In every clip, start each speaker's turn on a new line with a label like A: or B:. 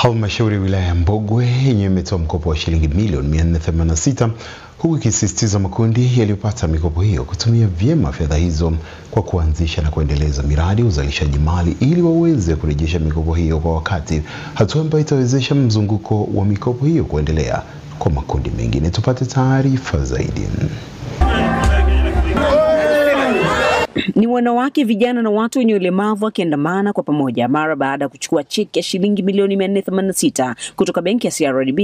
A: Halmashauri wilaya ya Mbogwe yenyewe imetoa mkopo wa shilingi milioni 486 huku ikisisitiza makundi yaliyopata mikopo hiyo kutumia vyema fedha hizo kwa kuanzisha na kuendeleza miradi ya uzalishaji mali ili waweze kurejesha mikopo hiyo kwa wakati, hatua ambayo itawezesha mzunguko wa mikopo hiyo kuendelea kwa makundi mengine. Tupate taarifa zaidi.
B: Ni wanawake, vijana na watu wenye ulemavu wakiandamana kwa pamoja mara baada ya kuchukua cheki ya shilingi milioni 486 kutoka benki ya CRDB.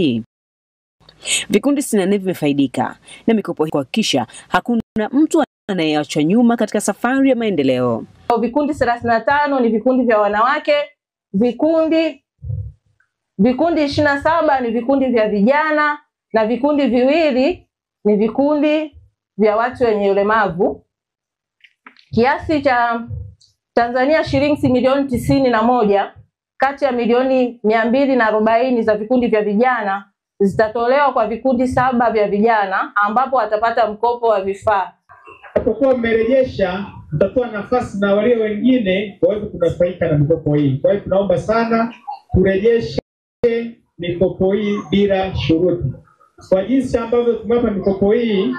B: Vikundi 64 vimefaidika na mikopo hii kuhakikisha hakuna mtu anayeachwa nyuma katika safari ya maendeleo.
C: Vikundi 35 ni vikundi vya wanawake, vikundi 27 ni vikundi vya vijana na vikundi viwili ni vikundi vya watu wenye ulemavu. Kiasi cha Tanzania shilingi milioni 91 kati ya milioni 240 za vikundi vya vijana zitatolewa kwa vikundi 7 vya vijana ambapo watapata mkopo wa vifaa.
D: Kwa mmerejesha, mtatoa nafasi na wale wengine waweze kunufaika na mikopo hii. Kwa hiyo tunaomba sana kurejesha mikopo hii bila shuruti. Kwa jinsi ambavyo tumewapa mikopo hii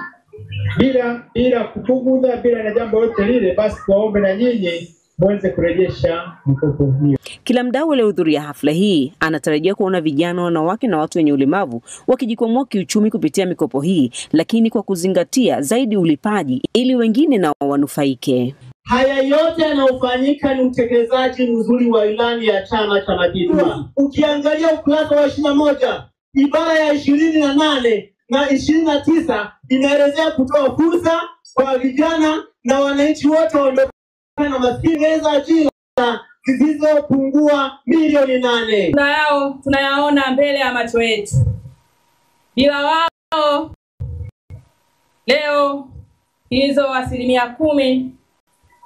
D: bila kupunguza, bila na jambo lote lile, basi tuwaombe na nyinyi muweze kurejesha mikopo hiyo.
B: Kila mdau aliyehudhuria hafla hii anatarajia kuona vijana, wanawake na watu wenye ulemavu wakijikwamua kiuchumi kupitia mikopo hii, lakini kwa kuzingatia zaidi ulipaji ili wengine nao wanufaike.
E: Haya yote yanayofanyika ni utekelezaji mzuri wa ilani ya Chama cha Mapinduzi. Ukiangalia ukurasa wa 21, ibara ya 28 na 29 inaelezea kutoa fursa kwa vijana na wananchi wote waliokana na maskini za ajira zisizopungua milioni 8.
F: Tunayaona mbele ya macho yetu. Bila wao leo hizo 10%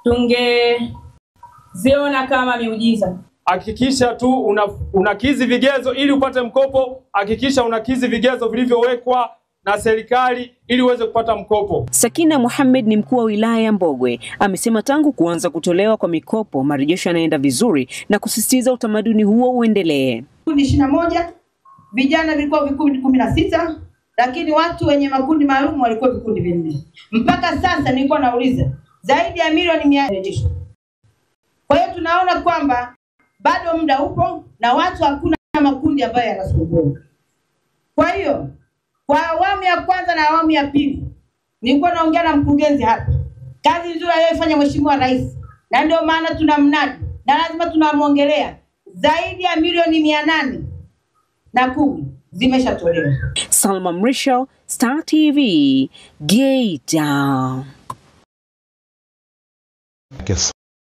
F: tungeziona kama miujiza.
G: Hakikisha tu unakizi vigezo ili upate mkopo. Hakikisha unakizi vigezo vilivyowekwa na serikali ili uweze kupata mkopo.
B: Sakina Mohamed ni mkuu wa wilaya ya Mbogwe, amesema tangu kuanza kutolewa kwa mikopo marejesho yanaenda vizuri na kusisitiza utamaduni huo uendelee.
H: Vikundi 21, vijana vilikuwa vikundi 16, lakini watu wenye makundi maalum walikuwa vikundi 4. Mpaka sasa nilikuwa nauliza zaidi ya milioni 100. Kwa hiyo tunaona kwamba bado muda upo na watu hakuna makundi ambayo yanasumbua. Kwa hiyo kwa awamu ya kwanza na awamu ya pili nilikuwa naongea na mkurugenzi hapa. Kazi nzuri aliyofanya Mheshimiwa Rais, na ndio maana tunamnadi na lazima tunamuongelea. Zaidi ya milioni 810 zimeshatolewa.
B: Salma Mrisho, Star TV, Geita.